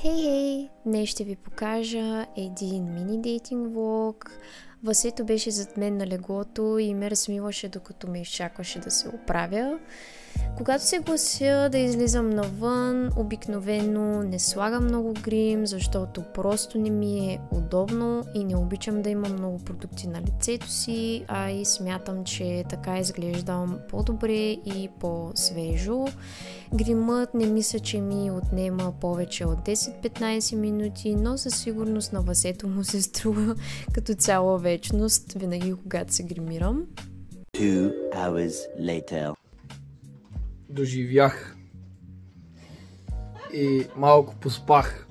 Хей! Днес ще ви покажа един мини дейтинг влог. Васето беше зад мен на леглото и ме разсмиваше докато ме изчакваше да се оправя. Когато се глася да излизам навън, обикновено не слагам много грим, защото просто не ми е удобно и не обичам да имам много продукти на лицето си, а и смятам, че така изглеждам по-добре и по-свежо. Гримът не мисля, че ми отнема повече от 10-15 минути, но със сигурност на Васето му се струва като цяла вечност, винаги когато се гримирам. 2 hours later. Доживях и малко поспах.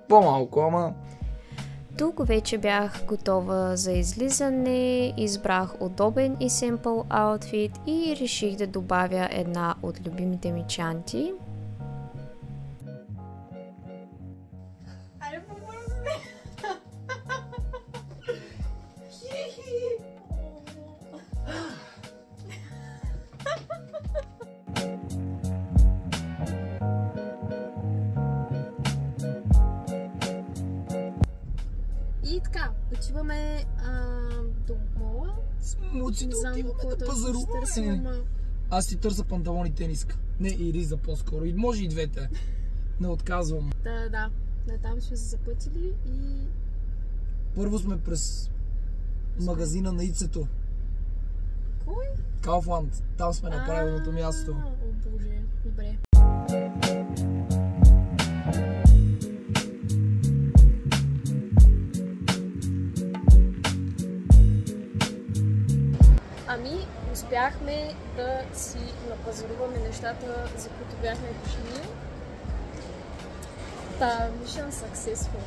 По-малко, ама... Тук вече бях готова за излизане, избрах удобен и семпъл аутфит и реших да добавя една от любимите ми чанти. И така, отиваме до мола. Смуци да отиваме да пазаруваме. Аз си търся панталон и тениска. Не, и риза по-скоро. И може и двете. Не отказвам. Да, там сме се запътили и... Първо сме през магазина на Ицето. Кой? Kaufland. Там сме на правилното място. О, боже, добре. Ами, успяхме да си напазаруваме нещата, за които бяхме дошли. Mission successful.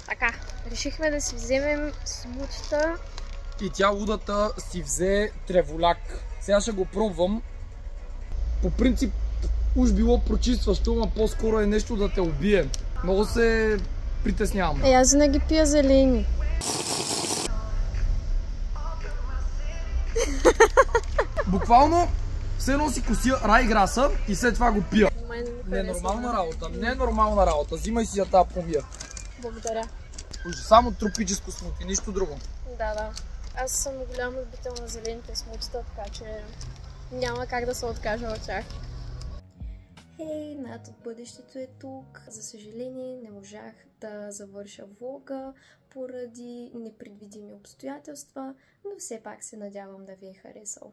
Така, решихме да си вземем смучета. И тя лудата си взе треволяк. Сега ще го пробвам. По принцип, уж било прочистващо, но по-скоро е нещо да те убие. Много се притеснявам. Аз винаги пия зелени. Буквално, все едно си косия райграса и след това го пия. Не е нормална работа, не е нормална работа. Взимай си за тази помия. Благодаря. Само тропическо смути, нищо друго. Да. Аз съм голям любител на зелените смутита, така че няма как да се откажа от тях. Хей, Над от бъдещето е тук. За съжаление не можах да завърша влога поради непредвидими обстоятелства, но все пак се надявам да ви е харесал.